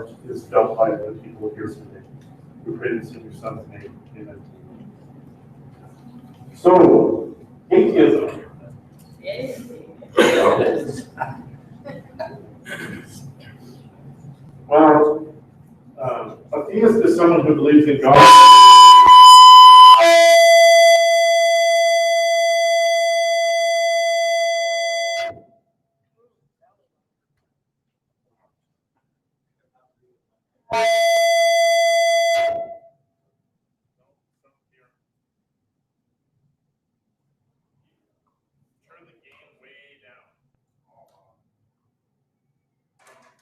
what is felt by the people here today. We pray this in your Son's name. Amen. So, atheism. Well, a theist is someone who believes in God. Turn the game way down.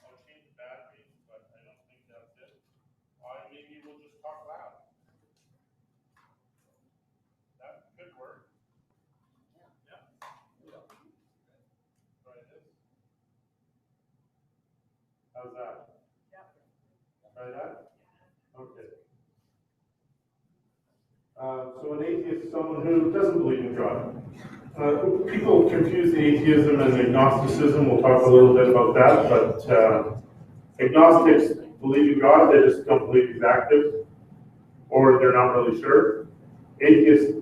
I'll change the batteries, but I don't think that's it. Maybe we'll just talk loud. That could work. Yeah. Try this. How's that? Try that? Okay. So an atheist is someone who doesn't believe in God. People confuse atheism and agnosticism. We'll talk a little bit about that, but agnostics believe in God, they just don't believe he's active, or they're not really sure. Atheists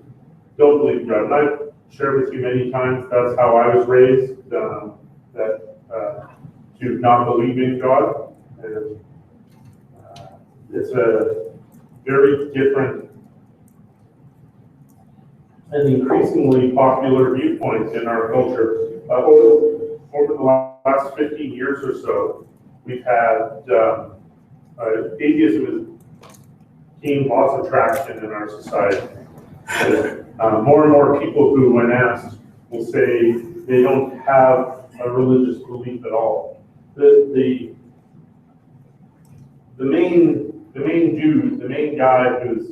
don't believe in God. And I've shared with you many times, that's how I was raised, to not believe in God. And, it's a very different and increasingly popular viewpoint in our culture. Over the last 15 years or so, we've had atheism has gained lots of traction in our society. More and more people who, when asked, will say they don't have a religious belief at all. The main guy who's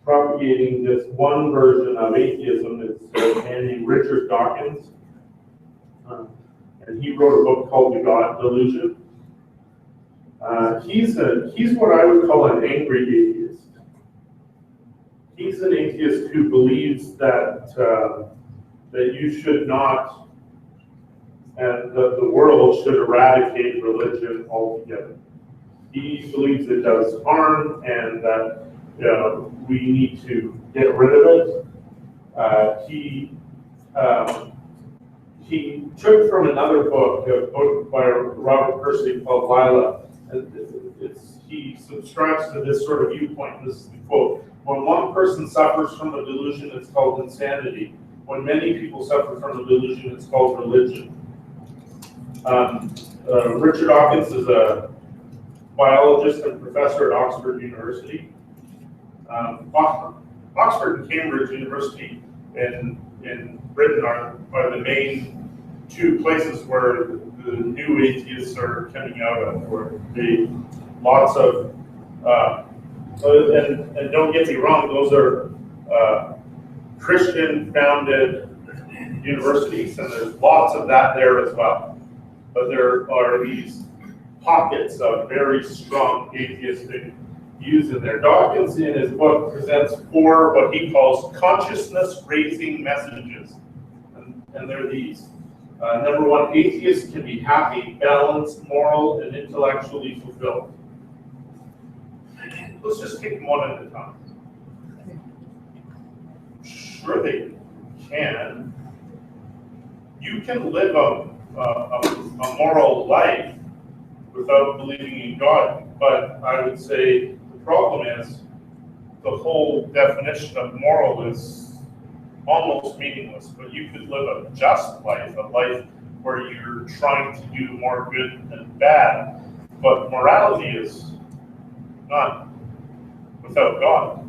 propagating this one version of atheism is a man named Richard Dawkins. And he wrote a book called The God Delusion. He's what I would call an angry atheist. He's an atheist who believes that you should not, and that the world should eradicate religion altogether. He believes it does harm and that we need to get rid of it. He took from another book, a book by Robert Percy called Lila. He subscribes to this sort of viewpoint. This is the quote: "When one person suffers from a delusion, it's called insanity. When many people suffer from a delusion, it's called religion." Richard Dawkins is a biologist and professor at Oxford University. Oxford and Cambridge University in Britain are the main two places where the new atheists are coming out of, where they lots of and don't get me wrong, those are Christian founded universities, and there's lots of that there as well. But there are these pockets of very strong atheistic views in there. Dawkins, in his book, presents 4 what he calls consciousness-raising messages, and they're these. Number 1, atheists can be happy, balanced, moral, and intellectually fulfilled. Let's just take them one at a time. Sure, they can. You can live a moral life without believing in God, but I would say the problem is the whole definition of moral is almost meaningless. But you could live a just life, a life where you're trying to do more good than bad, but morality is not without God.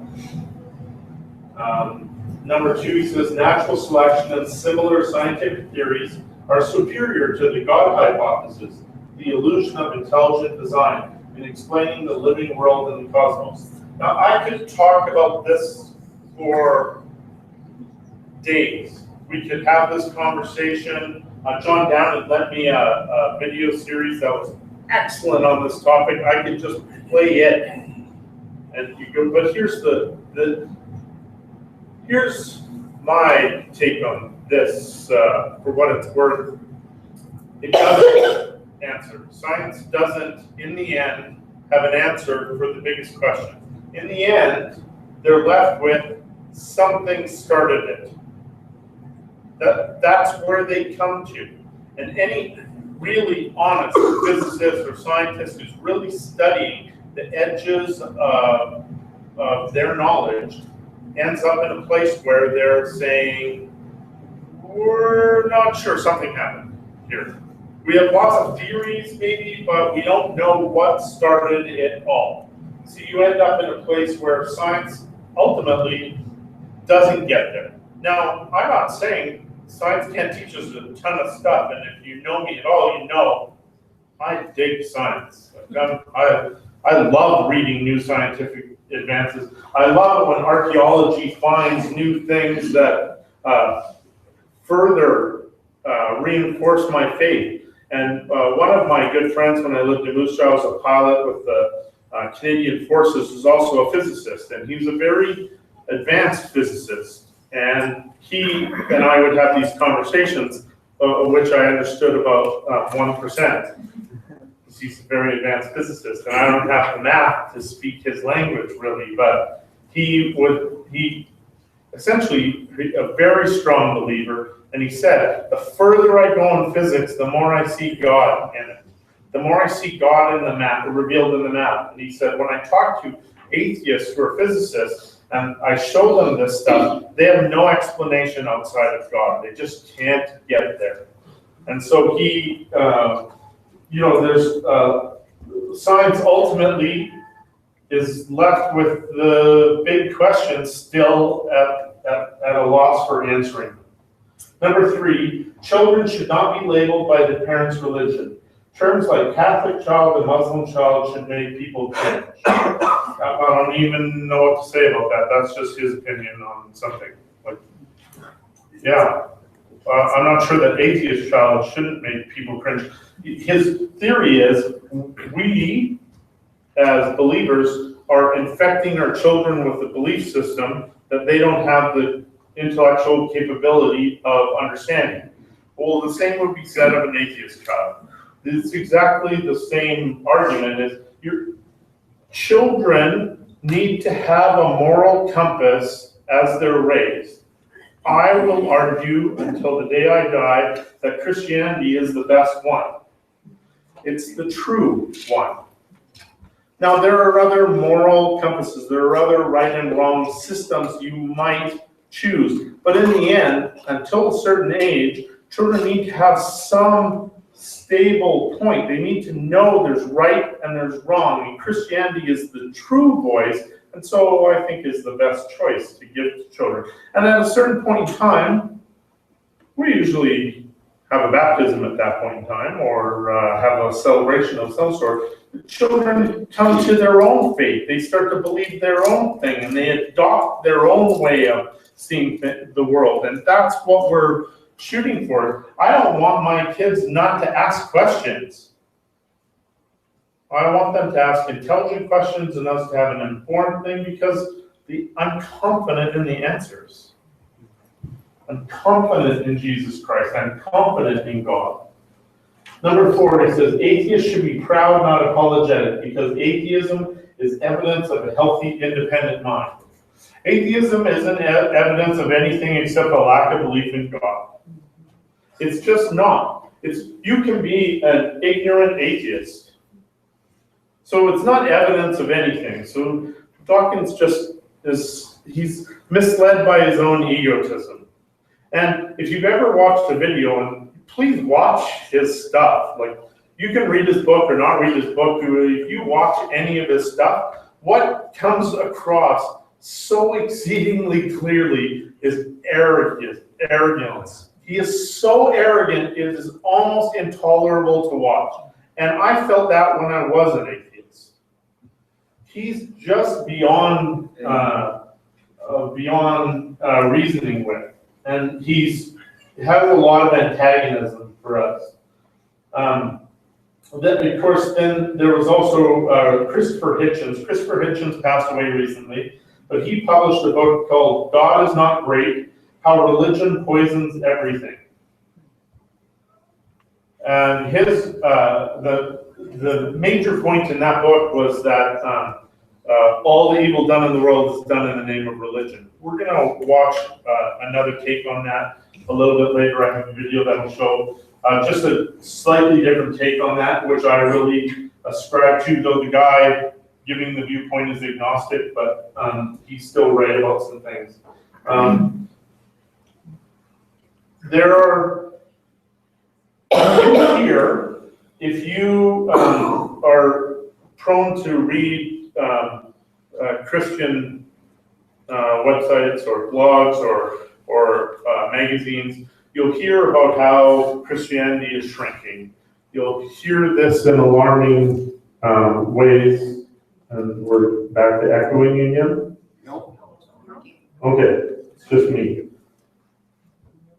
Number 2, he says natural selection and similar scientific theories are superior to the God hypothesis, the illusion of intelligent design, in explaining the living world and the cosmos. Now, I could talk about this for days. We could have this conversation. John Down lent me a video series that was excellent on this topic. I could just play it, and you go. But here's here's my take on this. For what it's worth, it doesn't answer. Science doesn't, in the end, have an answer for the biggest question. In the end, they're left with something started it. That's where they come to. And any really honest physicist or scientist who's really studying the edges of their knowledge ends up in a place where they're saying, we're not sure, something happened here. We have lots of theories maybe, but we don't know what started it all. So you end up in a place where science ultimately doesn't get there. Now, I'm not saying science can't teach us a ton of stuff, and if you know me at all, you know I dig science. I love reading new scientific advances. I love it when archaeology finds new things that further reinforce my faith. And one of my good friends when I lived in Moose Jaw was a pilot with the Canadian Forces, was also a physicist, and he was a very advanced physicist. And he and I would have these conversations, of which I understood about 1%. He's a very advanced physicist, and I don't have the math to speak his language really, but he essentially a very strong believer, and he said, the further I go in physics, the more I see God in it. The more I see God in the math, revealed in the math. And he said, when I talk to atheists who are physicists, and I show them this stuff, they have no explanation outside of God. They just can't get there. And so he, there's science ultimately is left with the big questions still at a loss for answering. Number 3, children should not be labeled by the parents' religion. Terms like Catholic child and Muslim child should make people cringe. I don't even know what to say about that. That's just his opinion on something. I'm not sure that atheist child shouldn't make people cringe. His theory is we, as believers, are infecting our children with a belief system that they don't have the intellectual capability of understanding. Well, the same would be said of an atheist child. It's exactly the same argument as your children need to have a moral compass as they're raised. I will argue until the day I die that Christianity is the best one. It's the true one. Now, there are other moral compasses. There are other right and wrong systems you might choose. But in the end, until a certain age, children need to have some stable point. They need to know there's right and there's wrong. And Christianity is the true voice, and so I think is the best choice to give to children. And at a certain point in time, we usually have a baptism at that point in time, or have a celebration of some sort. The children come to their own faith. They start to believe their own thing, and they adopt their own way of seeing the world. And that's what we're shooting for. I don't want my kids not to ask questions. I want them to ask intelligent questions and us to have an informed thing, because I'm confident in the answers. I'm confident in Jesus Christ. I'm confident in God. Number 4, it says, atheists should be proud, not apologetic, because atheism is evidence of a healthy, independent mind. Atheism isn't evidence of anything except a lack of belief in God. It's just not. You can be an ignorant atheist. So it's not evidence of anything. So Dawkins he's misled by his own egotism. And if you've ever watched a video, and please watch his stuff. You can read his book or not read his book. If you watch any of his stuff, what comes across so exceedingly clearly is arrogance. He is so arrogant, it is almost intolerable to watch. And I felt that when I was an atheist. He's just beyond reasoning with. And he has a lot of antagonism for us. Then, of course, then there was also Christopher Hitchens. Christopher Hitchens passed away recently, but he published a book called God is Not Great, How Religion Poisons Everything. And the major point in that book was that all the evil done in the world is done in the name of religion. We're going to watch another take on that a little bit later. I have a video that will show just a slightly different take on that, which I really ascribe to, though the guy giving the viewpoint is agnostic, but he's still right about some things. There are here, if you are prone to read Christian websites or blogs or magazines, you'll hear about how Christianity is shrinking. You'll hear this in alarming ways, and we're back to echoing again? No. Okay, it's just me.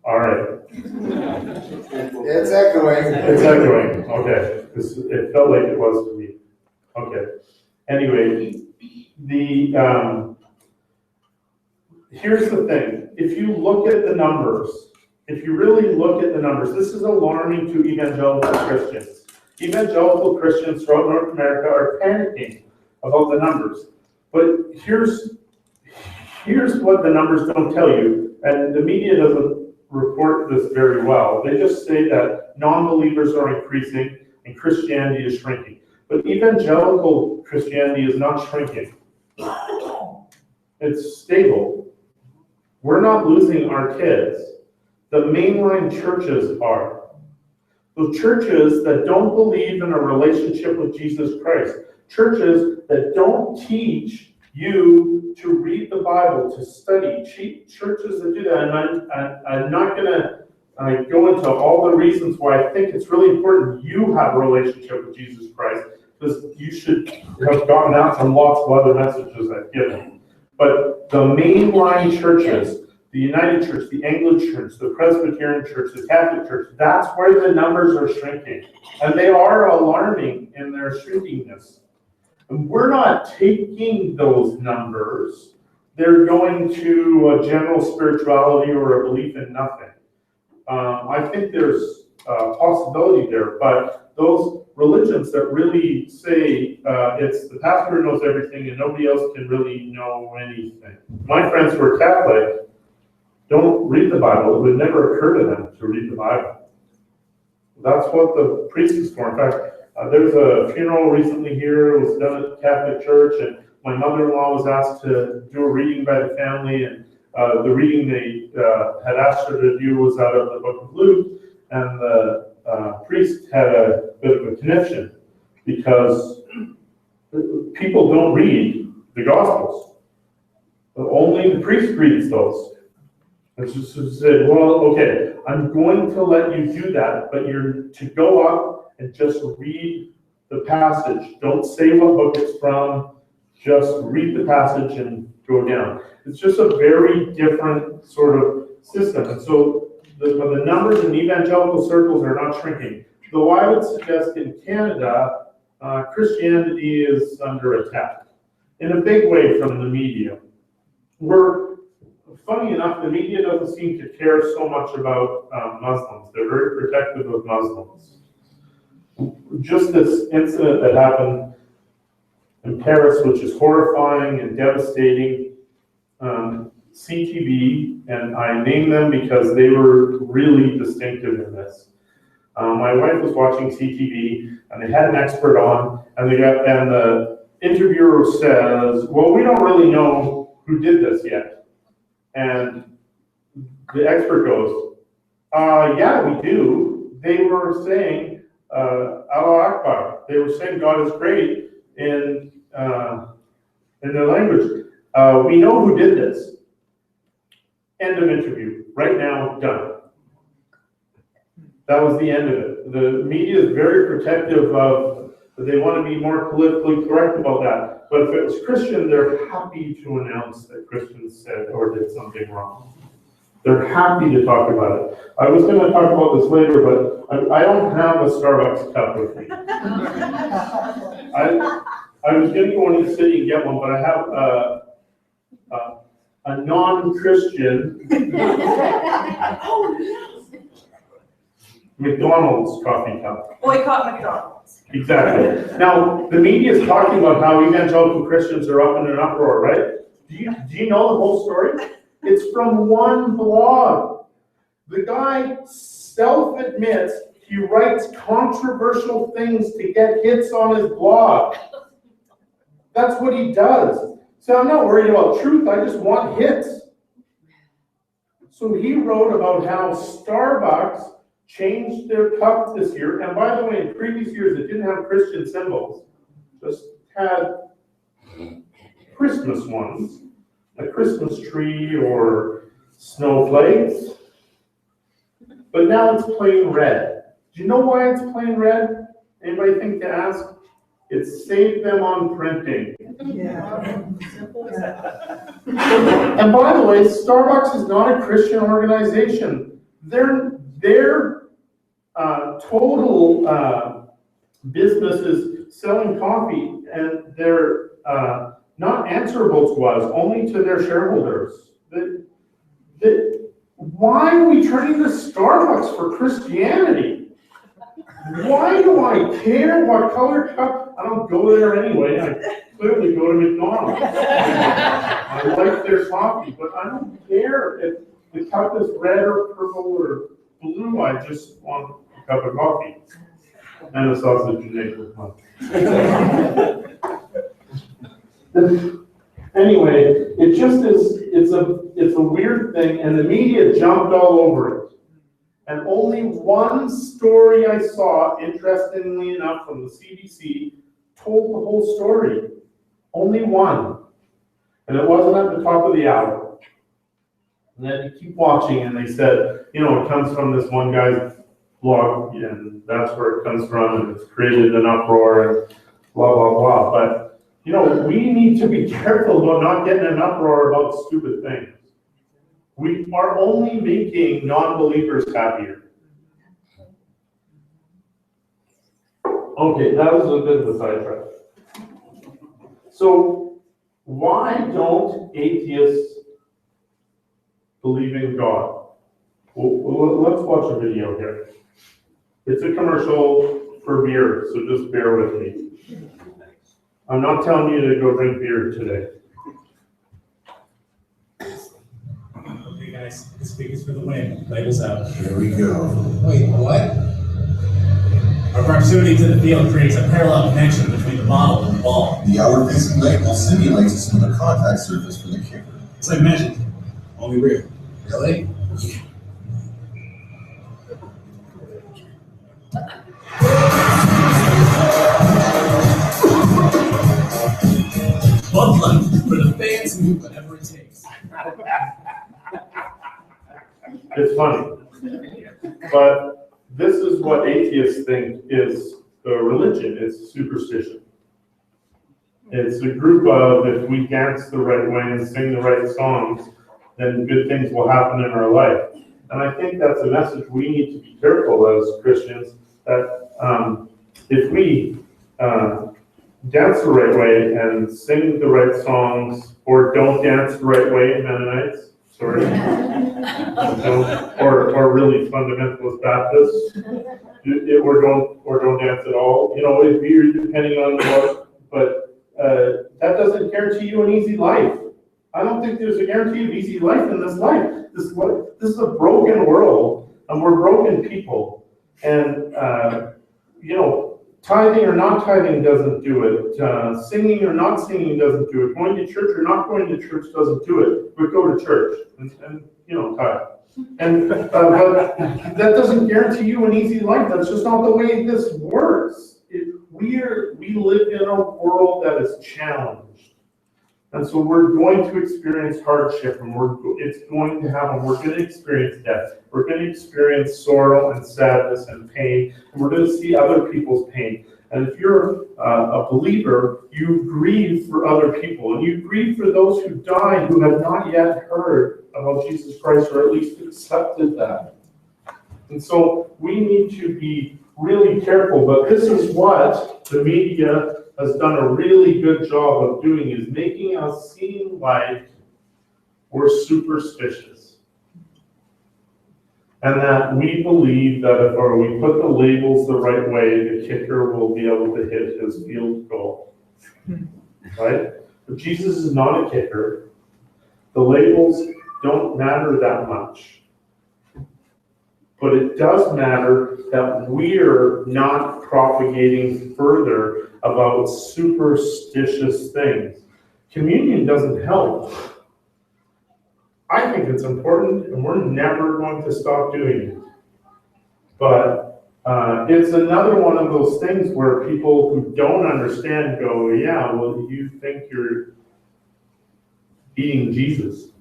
All right. It's echoing. It's echoing, okay. It felt like it was to me. Okay. Anyway, here's the thing. If you look at the numbers, if you really look at the numbers, this is alarming to evangelical Christians. Evangelical Christians throughout North America are panicking about the numbers. But here's what the numbers don't tell you, and the media doesn't report this very well. They just say that non-believers are increasing and Christianity is shrinking. But evangelical Christianity is not shrinking. It's stable. We're not losing our kids. The mainline churches are. The churches that don't believe in a relationship with Jesus Christ. Churches that don't teach you to read the Bible, to study. Churches that do that. And I'm not going to go into all the reasons why I think it's really important you have a relationship with Jesus Christ, because you should have gotten that from lots of other messages I've given. But the mainline churches, the United Church, the Anglican Church, the Presbyterian Church, the Catholic Church, that's where the numbers are shrinking. And they are alarming in their shrinkingness. And we're not taking those numbers. They're going to a general spirituality or a belief in nothing. I think there's a possibility there, but those religions that really say it's the pastor knows everything and nobody else can really know anything. My friends who are Catholic don't read the Bible. It would never occur to them to read the Bible. That's what the priest is for. In fact, there's a funeral recently here. It was done at the Catholic Church, and my mother-in-law was asked to do a reading by the family, and the reading they had asked her to do was out of the book of Luke, and the priest had a bit of a conniption because people don't read the Gospels. But only the priest reads those. And so said, well, okay, I'm going to let you do that, but you're to go up and just read the passage. Don't say what book it's from. Just read the passage and go down. It's just a very different sort of system. And so the numbers in evangelical circles are not shrinking. Though I would suggest in Canada, Christianity is under attack in a big way from the media. Funny enough, the media doesn't seem to care so much about Muslims. They're very protective of Muslims. Just this incident that happened in Paris, which is horrifying and devastating, CTV, and I name them because they were really distinctive in this. My wife was watching CTV, and they had an expert on, and the interviewer says, well, we don't really know who did this yet. And the expert goes, yeah, we do. They were saying, Allah Akbar. They were saying God is great in their language. We know who did this. End of interview. Right now, done. That was the end of it. The media is very protective of, they want to be more politically correct about that. But if it was Christian, they're happy to announce that Christians said or did something wrong. They're happy to talk about it. I was going to talk about this later, but I don't have a Starbucks cup with me. I was going to go into the city and get one, but I have a non-Christian McDonald's coffee cup. Boycott McDonald's. Exactly. Now, the media is talking about how evangelical Christians are up in an uproar, right? Do you know the whole story? It's from one blog. The guy self-admits he writes controversial things to get hits on his blog. That's what he does. So I'm not worried about truth, I just want hits. So he wrote about how Starbucks changed their cup this year, and by the way, in previous years it didn't have Christian symbols, just had Christmas ones, a Christmas tree or snowflakes, but now it's plain red. Do you know why it's plain red? Anybody think to ask? It saved them on printing. Yeah. And by the way, Starbucks is not a Christian organization. Their total business is selling coffee, and they're not answerable to us, only to their shareholders. Why are we turning to Starbucks for Christianity? Why do I care what color cup? I don't go there anyway. I clearly go to McDonald's. I like their coffee, but I don't care if the cup is red or purple or blue. I just want a cup of coffee and a sausage and egg with lunch. Anyway, it just is. It's a weird thing, and the media jumped all over it. And only one story I saw, interestingly enough, from the CBC, told the whole story. Only one. And it wasn't at the top of the hour. And then you keep watching, and they said, you know, it comes from this one guy's blog, and that's where it comes from, and it's created an uproar, and blah, blah, blah. But, you know, we need to be careful about not getting an uproar about stupid things. We are only making non-believers happier. Okay, that was a bit of a sidetrack. So, why don't atheists believe in God? Well, let's watch a video here. It's a commercial for beer, so just bear with me. I'm not telling you to go drink beer today. Okay, guys, this week is for the win. Labels out. Here we go. Wait, what? Our proximity to the field creates a parallel connection between the model and the ball. The outward-facing label simulates a smoother contact surface for the kicker. It's like magic, only real. Really? Bud Light for the fans who do whatever it takes. It's funny. But this is what atheists think is a religion. It's superstition. It's a group of, if we dance the right way and sing the right songs, then good things will happen in our life. And I think that's a message we need to be careful as Christians, that if we dance the right way and sing the right songs, or don't dance the right way, Mennonites, sorry, or really fundamentalist Baptists, or don't dance at all. You know, if you're depending on what, but that doesn't guarantee you an easy life. I don't think there's a guarantee of easy life in this life. This is a broken world, and we're broken people. And you know, tithing or not tithing doesn't do it. Singing or not singing doesn't do it. Going to church or not going to church doesn't do it. But go to church and you know, tithe. And but that doesn't guarantee you an easy life. That's just not the way this works. We live in a world that is challenged, and so we're going to experience hardship, and it's going to happen. We're going to experience death. We're going to experience sorrow and sadness and pain, and we're going to see other people's pain. And if you're a believer, you grieve for other people, and you grieve for those who died who have not yet heard about Jesus Christ, or at least accepted that. And so we need to be really careful, but this is what the media has done a really good job of doing, is making us seem like we're superstitious. And that we believe that if we put the labels the right way, the kicker will be able to hit his field goal. Right? But Jesus is not a kicker. The labels don't matter that much. But it does matter that we're not propagating further about superstitious things. Communion doesn't help. I think it's important, and we're never going to stop doing it. But it's another one of those things where people who don't understand go, yeah, well, you think you're eating Jesus.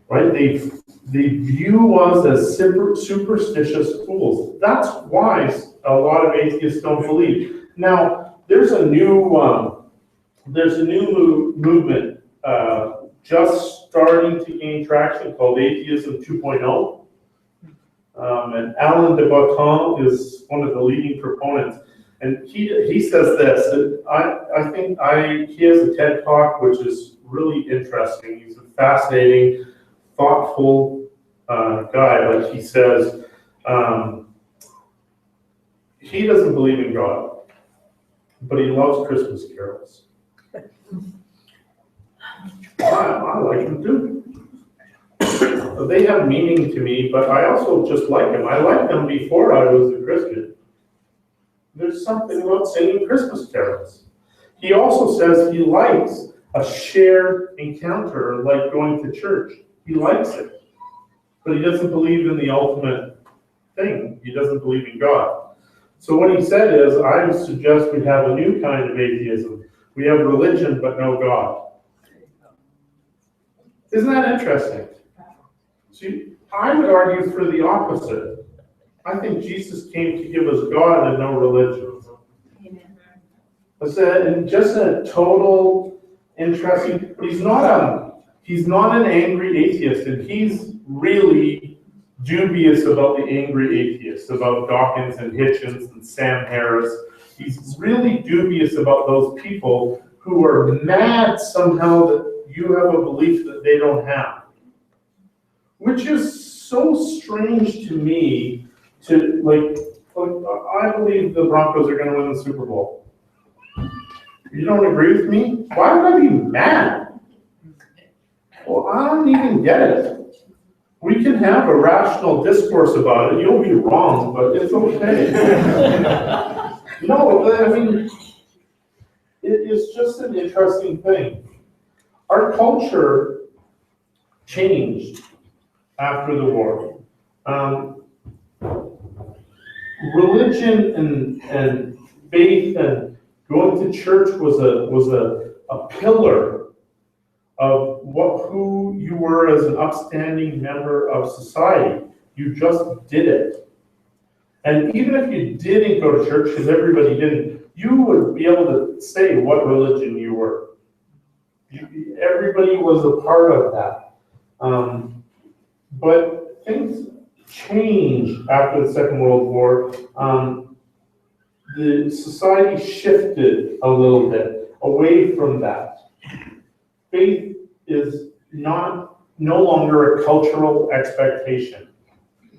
Right? They view us as superstitious fools. That's why a lot of atheists don't believe. Now, there's a new movement just starting to gain traction called Atheism 2.0. And Alain de Botton is one of the leading proponents. And he says this, I think he has a TED Talk which is really interesting. He's a fascinating, thoughtful guy, but he says he doesn't believe in God, but he loves Christmas carols. I like them too. They have meaning to me, but I also just like them. I liked them before I was a Christian. There's something about singing Christmas carols. He also says he likes a shared encounter like going to church. He likes it, but he doesn't believe in the ultimate thing. He doesn't believe in God. So what he said is, I would suggest we have a new kind of atheism. We have religion, but no God. Isn't that interesting? See, I would argue for the opposite. I think Jesus came to give us God and no religion. I said, and just a total interesting. He's not an angry atheist, and he's really dubious about the angry atheists, about Dawkins and Hitchens and Sam Harris. He's really dubious about those people who are mad somehow that you have a belief that they don't have. Which is so strange to me to, like I believe the Broncos are going to win the Super Bowl. You don't agree with me? Why would I be mad? Well, I don't even get it. We can have a rational discourse about it. You'll be wrong, but it's okay. No, I mean, it is just an interesting thing. Our culture changed after the war. Religion and faith and going to church was a pillar of who you were as an upstanding member of society. You just did it. And even if you didn't go to church, because everybody didn't, you would be able to say what religion you were. Everybody was a part of that. But things changed after the Second World War. The society shifted a little bit away from that. Faith is no longer a cultural expectation.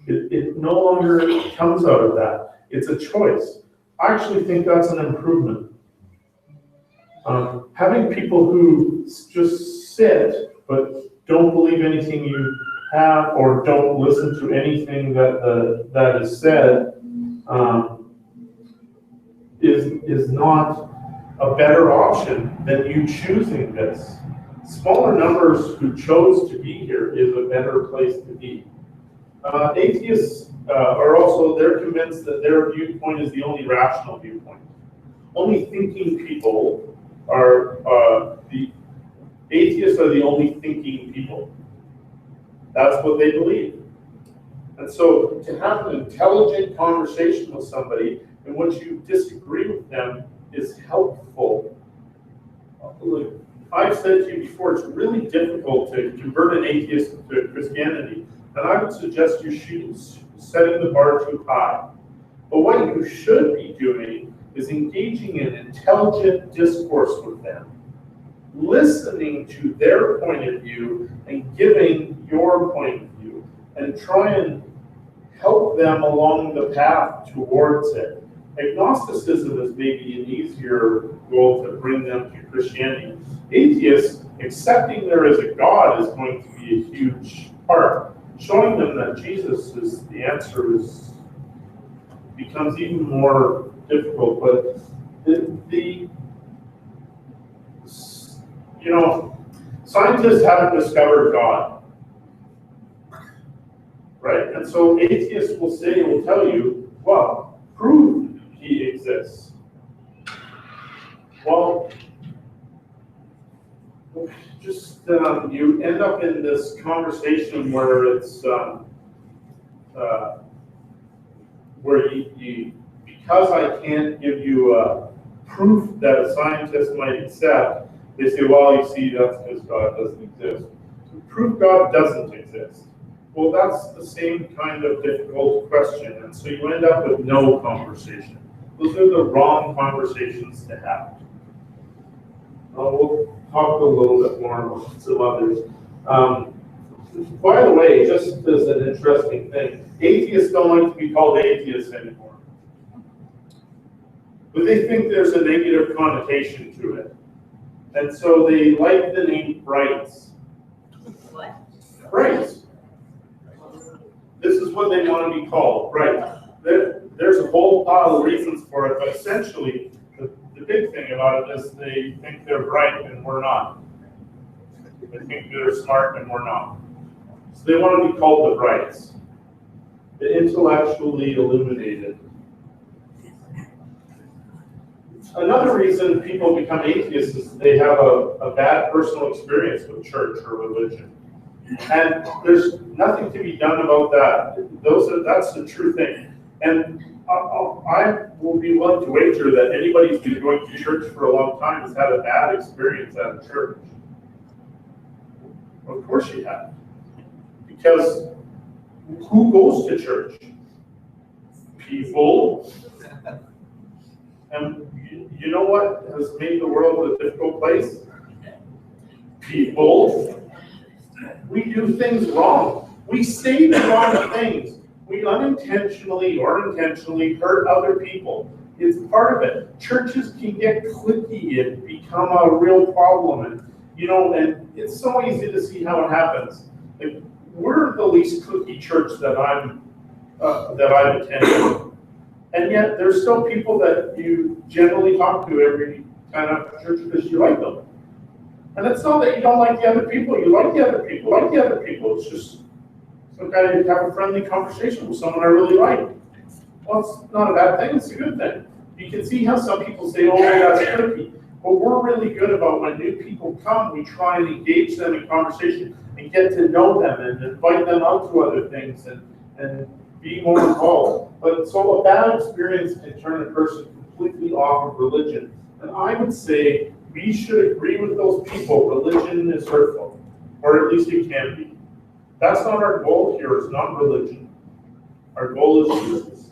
It no longer comes out of that. It's a choice. I actually think that's an improvement. Having people who just sit but don't believe anything you have or don't listen to anything that is said is not a better option than you choosing this. Smaller numbers who chose to be here is a better place to be. Atheists are also, they're convinced that their viewpoint is the only rational viewpoint. Only thinking people are, the atheists are the only thinking people. That's what they believe. And so to have an intelligent conversation with somebody in which you disagree with them is helpful. I've said to you before, it's really difficult to convert an atheist to Christianity. And I would suggest you shouldn't setting the bar too high. But what you should be doing is engaging in intelligent discourse with them, listening to their point of view and giving your point of view. and try and help them along the path towards it. Agnosticism is maybe an easier goal to bring them to Christianity. Atheists, accepting there is a God is going to be a huge part. Showing them that Jesus is the answer becomes even more difficult. But scientists haven't discovered God, right? And so atheists will tell you, well, prove he exists. Well, just you end up in this conversation where it's where you because I can't give you a proof that a scientist might accept, they say, well, you see, that's because God doesn't exist. So prove God doesn't exist. Well, that's the same kind of difficult question, and so you end up with no conversation. Those are the wrong conversations to have. We'll talk a little bit more about some others. By the way, just as an interesting thing, atheists don't like to be called atheists anymore. But they think there's a negative connotation to it. And so they like the name Brights. What? Brights. This is what they want to be called, Brights. There's a whole pile of reasons for it, but essentially, the big thing about it is they think they're bright and we're not. They think they're smart and we're not. So they want to be called the Brights, the intellectually illuminated. Another reason people become atheists is they have a bad personal experience with church or religion. And there's nothing to be done about that. That's the true thing. And I will be willing to wager that anybody who's been going to church for a long time has had a bad experience at a church. Of course you have. Because who goes to church? People. And you know what has made the world a difficult place? People. We do things wrong. We say the wrong things. We unintentionally or intentionally hurt other people. It's part of it. Churches can get cliquey and become a real problem. And it's so easy to see how it happens. Like, we're the least cliquey church that I've attended. And yet, there's still people that you generally talk to every time after church because you like them. And it's not that you don't like the other people. You like the other people. It's just some kind of have a friendly conversation with someone I really like. Well, it's not a bad thing. It's a good thing. You can see how some people say, "Oh, that's tricky." But we're really good about when new people come, we try and engage them in conversation and get to know them and invite them out to other things and be more involved. But so a bad experience can turn a person completely off of religion. And I would say we should agree with those people. Religion is hurtful, or at least it can be. That's not our goal here. It's not religion. Our goal is Jesus.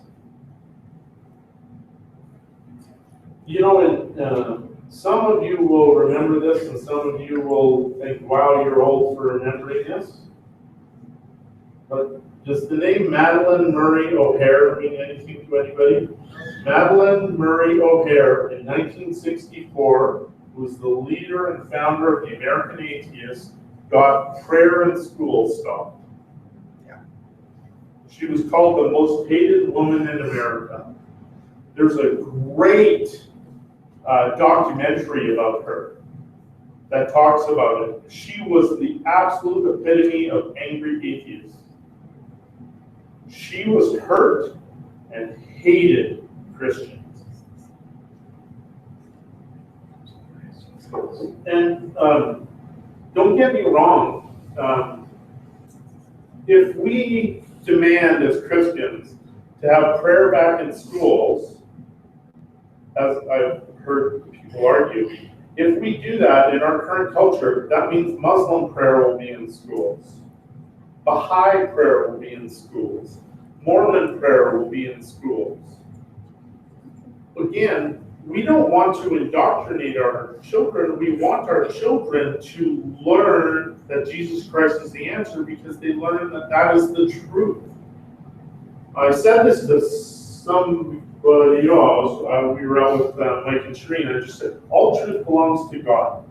And some of you will remember this, and some of you will think, "Wow, you're old for remembering this." But does the name Madalyn Murray O'Hair mean anything to anybody? Madalyn Murray O'Hair in 1964 was the leader and founder of the American Atheists, got prayer in school stopped. Yeah. She was called the most hated woman in America. There's a great documentary about her that talks about it. She was the absolute epitome of angry atheists. She was hurt and hated Christians. And don't get me wrong, if we demand as Christians to have prayer back in schools, as I've heard people argue, if we do that in our current culture, that means Muslim prayer will be in schools. Baha'i prayer will be in schools. Mormon prayer will be in schools. Again, we don't want to indoctrinate our children. We want our children to learn that Jesus Christ is the answer because they learn that that is the truth. I said this to somebody else. We were out with Mike and Shereen. I just said, all truth belongs to God.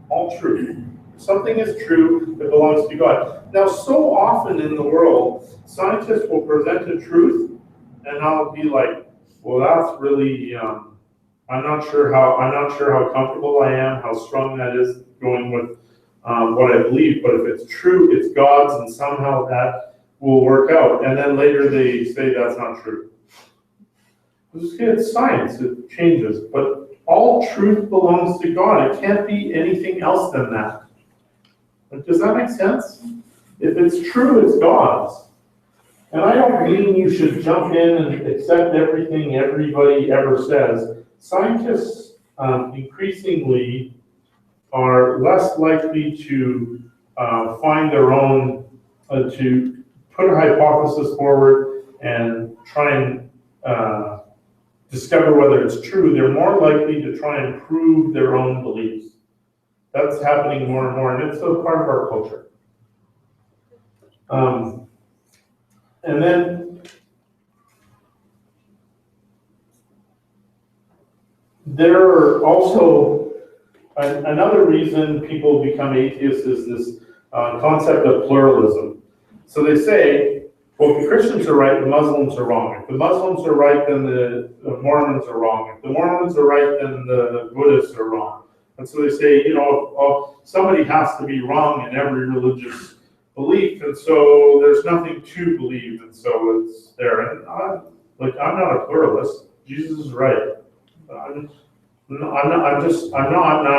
All truth. If something is true, it belongs to God. Now, so often in the world, scientists will present a truth, and I'll be like, well, that's really, I'm not sure how comfortable I am, how strong that is going with what I believe. But if it's true, it's God's, and somehow that will work out. And then later they say that's not true. It's science, it changes. But all truth belongs to God. It can't be anything else than that. Does that make sense? If it's true, it's God's. And I don't mean you should jump in and accept everything everybody ever says. Scientists increasingly are less likely to find their own, to put a hypothesis forward and try and discover whether it's true. They're more likely to try and prove their own beliefs. That's happening more and more, and it's a part of our culture. And then there are also another reason people become atheists is this concept of pluralism. So they say, well, if the Christians are right, the Muslims are wrong. If the Muslims are right, then the Mormons are wrong. If the Mormons are right, then the Buddhists are wrong. And so they say, somebody has to be wrong in every religious belief, and so there's nothing to believe, and so it's there. And I'm not a pluralist. Jesus is right. I'm not, and I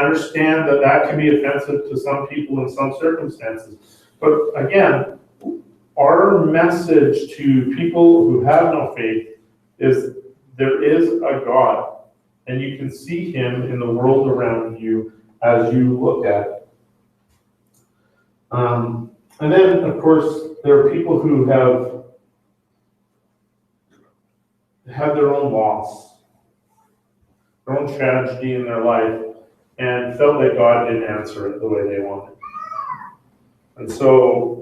understand that can be offensive to some people in some circumstances. But again, our message to people who have no faith is there is a God, and you can see him in the world around you as you look at it. And then, of course, there are people who have had their own loss, their own tragedy in their life, and felt that God didn't answer it the way they wanted. And so,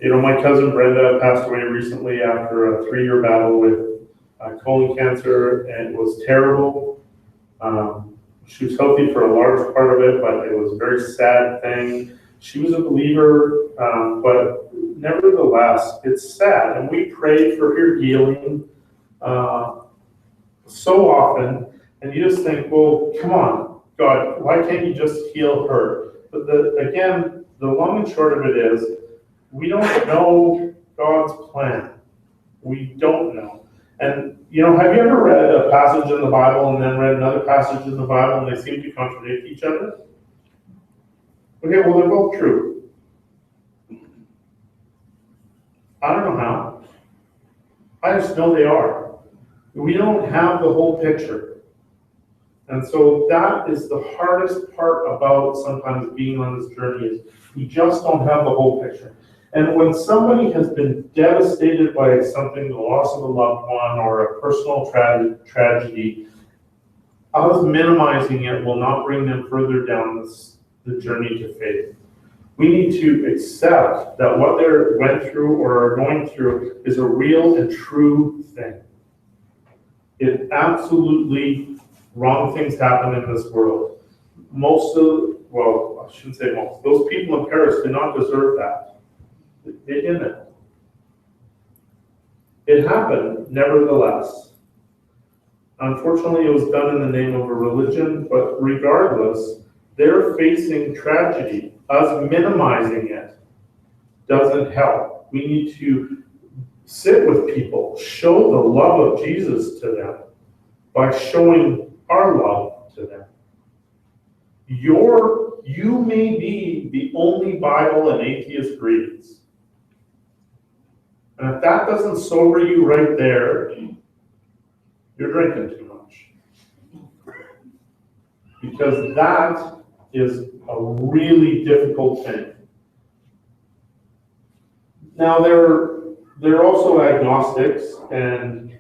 my cousin Brenda passed away recently after a 3-year battle with colon cancer, and it was terrible. She was healthy for a large part of it, but it was a very sad thing. She was a believer, but nevertheless, it's sad. And we pray for her healing so often, and you just think, well, come on, God, why can't you just heal her? But again, the long and short of it is, we don't know God's plan. We don't know. And, have you ever read a passage in the Bible and then read another passage in the Bible and they seem to contradict each other? Okay, well, they're both true. I don't know how. I just know they are. We don't have the whole picture. And so that is the hardest part about sometimes being on this journey is we just don't have the whole picture. And when somebody has been devastated by something, the loss of a loved one or a personal tragedy, us minimizing it will not bring them further down the journey to faith. We need to accept that what they went through or are going through is a real and true thing. It absolutely wrong things happen in this world. I shouldn't say most. Those people in Paris did not deserve that. They didn't. It happened, nevertheless. Unfortunately, it was done in the name of a religion, but regardless, they're facing tragedy. Us minimizing it doesn't help. We need to sit with people, show the love of Jesus to them by showing our love to them. You may be the only Bible an atheist reads. And if that doesn't sober you right there, you're drinking too much. Because that is a really difficult thing. Now, there are also agnostics, and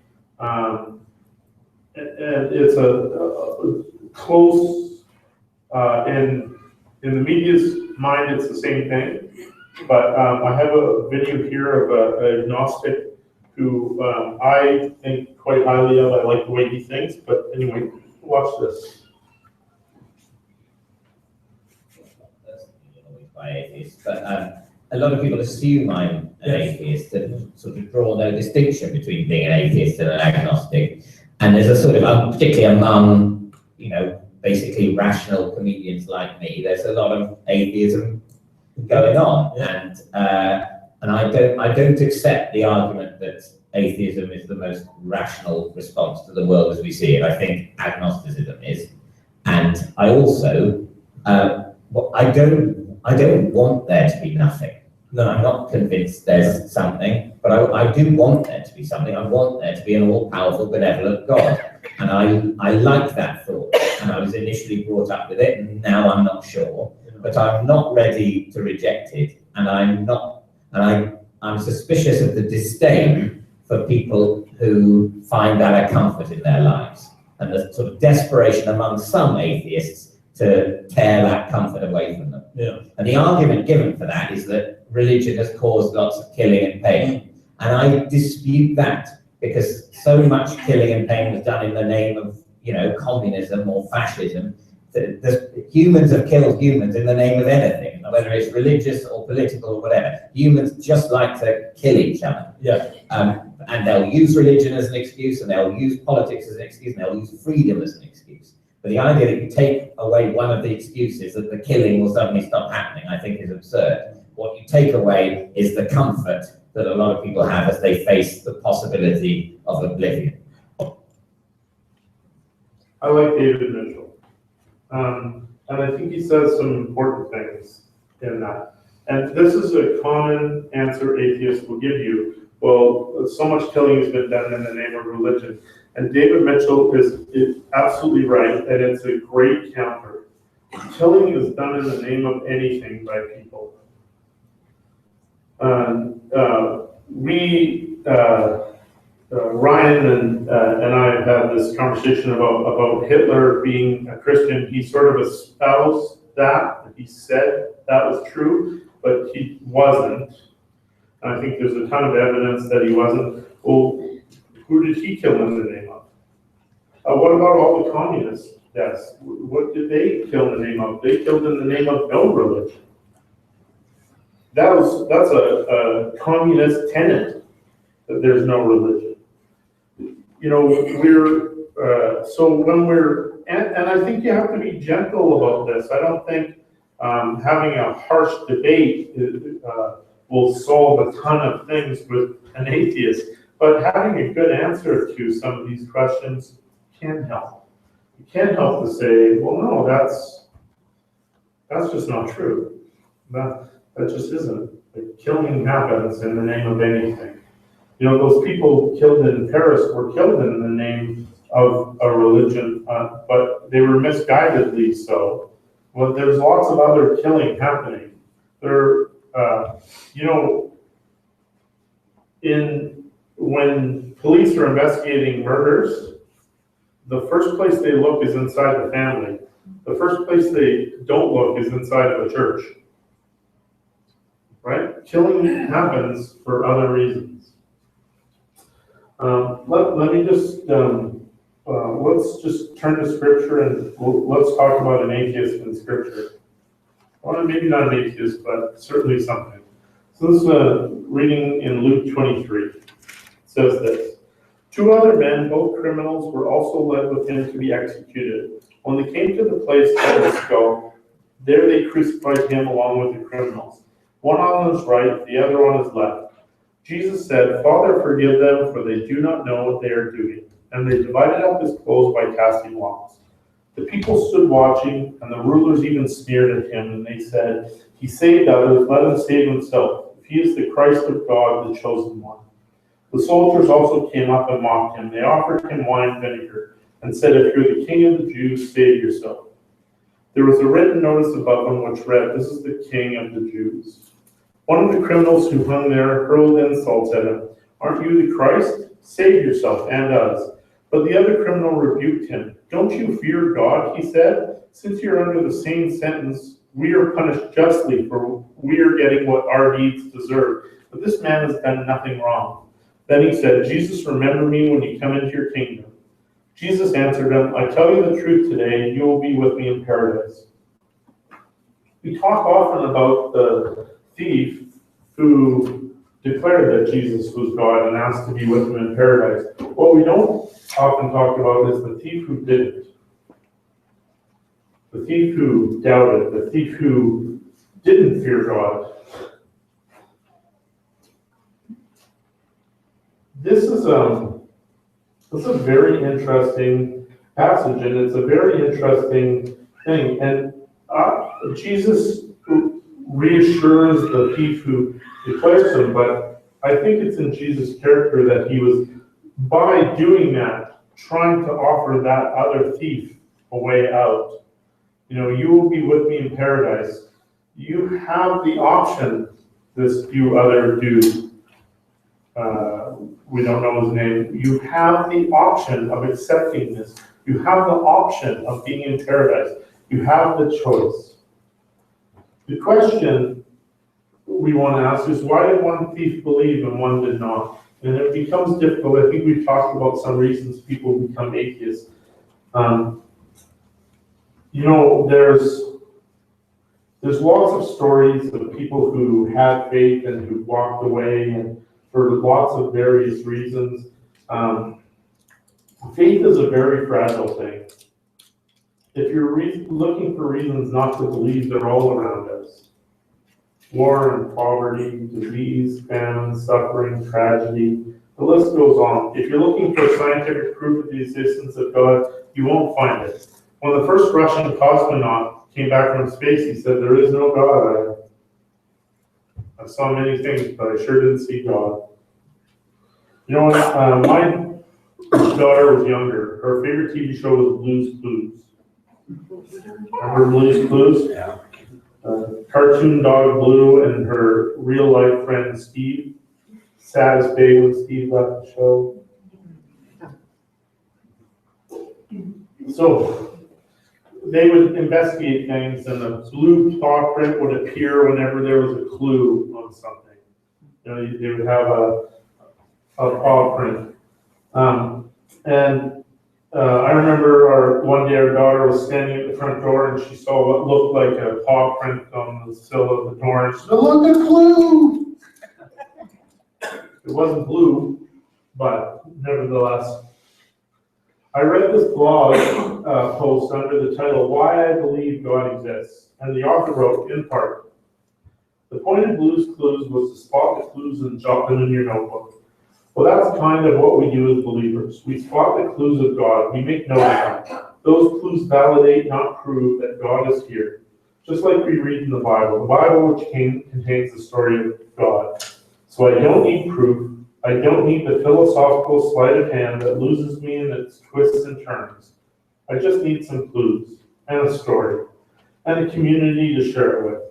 and it's a close, in the media's mind, it's the same thing. But I have a video here of a agnostic who I think quite highly of. I like the way he thinks, but anyway, watch this. By atheists, but a lot of people assume I'm an atheist and sort of draw no distinction between being an atheist and an agnostic. And there's a sort of, particularly among, basically rational comedians like me, there's a lot of atheism going on, and I don't accept the argument that atheism is the most rational response to the world as we see it. I think agnosticism is, and I also I don't want there to be nothing. No, I'm not convinced there's something, but I do want there to be something. I want there to be an all-powerful, benevolent God, and I like that thought. And I was initially brought up with it, and now I'm not sure. But I'm not ready to reject it, and I'm suspicious of the disdain for people who find that a comfort in their lives, and the sort of desperation among some atheists to tear that comfort away from them. Yeah. And the argument given for that is that religion has caused lots of killing and pain. And I dispute that, because so much killing and pain was done in the name of, communism or fascism. Humans have killed humans in the name of anything, whether it's religious or political or whatever. Humans just like to kill each other. Yeah. And they'll use religion as an excuse, and they'll use politics as an excuse, and they'll use freedom as an excuse. But the idea that you take away one of the excuses, that the killing will suddenly stop happening, I think is absurd. What you take away is the comfort that a lot of people have as they face the possibility of oblivion. I like David Mitchell. And I think he says some important things in that. And this is a common answer atheists will give you. Well, so much killing has been done in the name of religion. And David Mitchell is absolutely right, and it's a great counter. Killing is done in the name of anything by people. Ryan and I have had this conversation about Hitler being a Christian. He sort of espoused that. He said that was true, but he wasn't. And I think there's a ton of evidence that he wasn't. Well, who did he kill in the name of? What about all the communists? Yes. What did they kill in the name of? They killed in the name of no religion. That's a communist tenet, that there's no religion. And I think you have to be gentle about this. I don't think having a harsh debate will solve a ton of things with an atheist, but having a good answer to some of these questions can help. You can't help to say, well, no, that's just not true. That just isn't. Like, killing happens in the name of anything. Those people killed in Paris were killed in the name of a religion, but they were misguidedly so. Well, there's lots of other killing happening. When police are investigating murders, the first place they look is inside the family. The first place they don't look is inside of a church. Right? Killing happens for other reasons. Let me just, let's just turn to scripture and let's talk about an atheist in scripture. Well, maybe not an atheist, but certainly something. So this is reading in Luke 23. It says this: 2 other men, both criminals, were also led with him to be executed. When they came to the place called the Skull, there they crucified him along with the criminals, one on his right, the other on his left. Jesus said, "Father, forgive them, for they do not know what they are doing." And they divided up his clothes by casting lots. The people stood watching, and the rulers even sneered at him, and they said, "He saved others, let him save himself, if he is the Christ of God, the chosen one." The soldiers also came up and mocked him. They offered him wine vinegar and said, "If you're the king of the Jews, save yourself." There was a written notice above him which read, "This is the King of the Jews." One of the criminals who hung there hurled insults at him. "Aren't you the Christ? Save yourself and us." But the other criminal rebuked him. Don't you fear God, he said. Since you're under the same sentence, we are punished justly, for we are getting what our deeds deserve. But this man has done nothing wrong. Then he said, Jesus, remember me when you come into your kingdom. Jesus answered him, I tell you the truth today, you will be with me in paradise. We talk often about the thief who declared that Jesus was God and asked to be with him in paradise. What we don't often talk about is the thief who didn't. The thief who doubted, the thief who didn't fear God. This is a very interesting passage, and it's a very interesting thing. And Jesus reassures the thief who declares him, but I think it's in Jesus' character that he was, by doing that, trying to offer that other thief a way out. You know, you will be with me in paradise. You have the option, this you other dude, we don't know his name, you have the option of accepting this. You have the option of being in paradise. You have the choice. The question we want to ask is, why did one thief believe and one did not? And it becomes difficult. I think we've talked about some reasons people become atheists. You know, there's lots of stories of people who had faith and who walked away, and for lots of various reasons. Faith is a very fragile thing. If you're looking for reasons not to believe, they're all around us. War and poverty, disease, famine, suffering, tragedy, the list goes on. If you're looking for scientific proof of the existence of God, you won't find it. When the first Russian cosmonaut came back from space, he said, there is no God. I saw many things, but I sure didn't see God. You know, when my daughter was younger, her favorite TV show was Blue's Clues. Remember Blue's Clues? Yeah. Cartoon dog Blue and her real life friend Steve. Saddest day when Steve left the show. So they would investigate things, and a blue paw print would appear whenever there was a clue on something. You know, they would have a paw print. I remember one day our daughter was standing at the front door and she saw what looked like a paw print on the sill of the door, and she said, look, a clue! It wasn't blue, but nevertheless. I read this blog post under the title, Why I Believe God Exists, and the author wrote, in part, the point of Blue's Clues was to spot the clues and jot them in your notebook. Well, that's kind of what we do as believers. We spot the clues of God. We make note of them. Those clues validate, not prove, that God is here. Just like we read in the Bible which contains the story of God. So I don't need proof. I don't need the philosophical sleight of hand that loses me in its twists and turns. I just need some clues, and a story, and a community to share it with.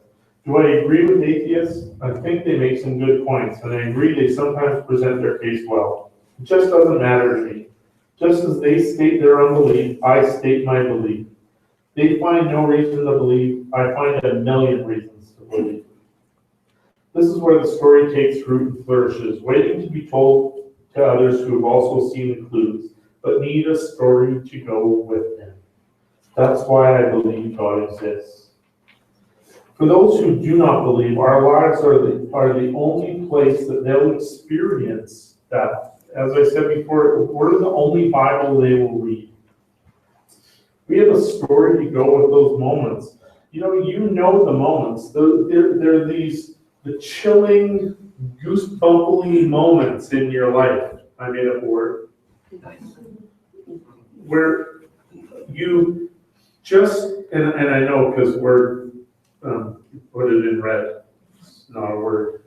Do I agree with atheists? I think they make some good points, and I agree they sometimes present their case well. It just doesn't matter to me. Just as they state their unbelief, I state my belief. They find no reason to believe, I find a million reasons to believe. This is where the story takes root and flourishes, waiting to be told to others who have also seen the clues, but need a story to go with them. That's why I believe God exists. For those who do not believe, our lives are the only place that they'll experience that. As I said before, we're the only Bible they will read. We have a story to go with those moments. You know the moments. They're the chilling, goosebumpy moments in your life. I made up a word. Where you just, and I know because we're, put it in red. It's not a word.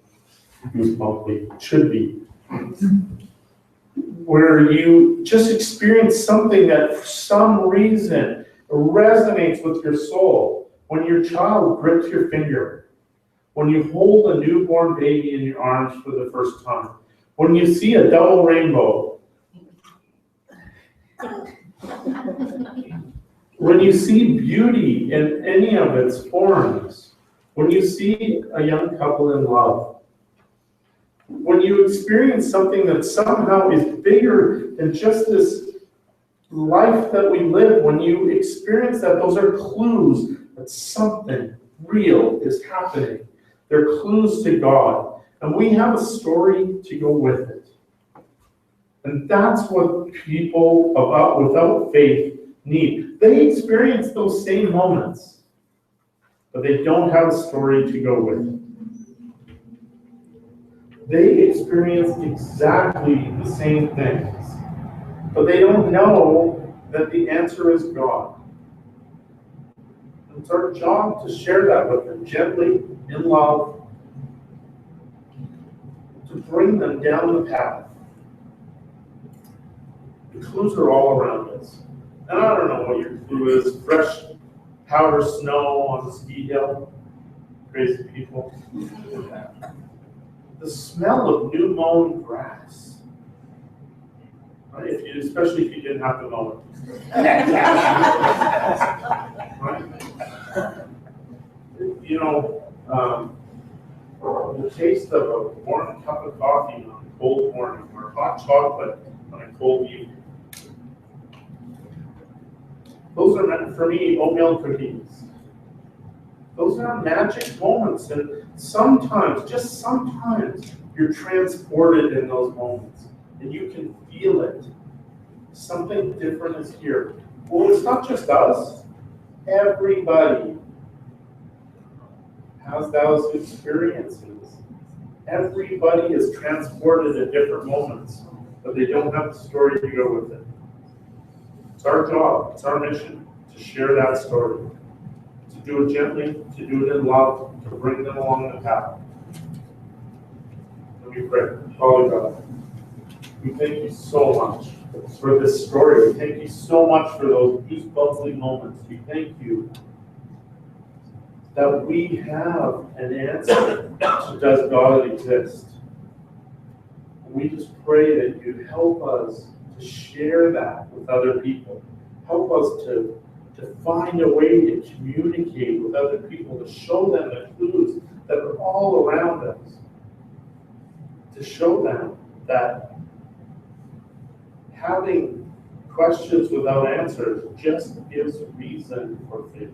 Goosebumpy. It should be. Where you just experience something that for some reason resonates with your soul. When your child grips your finger. When you hold a newborn baby in your arms for the first time. When you see a double rainbow. When you see beauty in any of its forms, when you see a young couple in love, when you experience something that somehow is bigger than just this life that we live, when you experience that, those are clues that something real is happening. They're clues to God. And we have a story to go with it. And that's what people without faith need. They experience those same moments, but they don't have a story to go with it. They experience exactly the same things, but they don't know that the answer is God. It's our job to share that with them gently, in love, to bring them down the path. The clues are all around us. And I don't know what your clue is. Fresh powder snow on the ski hill. Crazy people. The smell of new mown grass. Right? Especially if you didn't have to mow it. Right? You know, the taste of a warm cup of coffee on a cold morning, or hot chocolate on a cold evening. Those are meant for me, oatmeal cookies. Those are magic moments, and sometimes, just sometimes, you're transported in those moments, and you can feel it. Something different is here. Well, it's not just us. Everybody has those experiences. Everybody is transported at different moments, but they don't have the story to go with it. It's our job, it's our mission to share that story. To do it gently, to do it in love, to bring them along the path. Let me pray. Father God, we thank you so much for this story. We thank you so much for those goosebumpy moments. We thank you that we have an answer to does God exist? We just pray that you help us to share that with other people. Help us to find a way to communicate with other people, to show them the clues that are all around us. To show them that having questions without answers just gives reason for faith.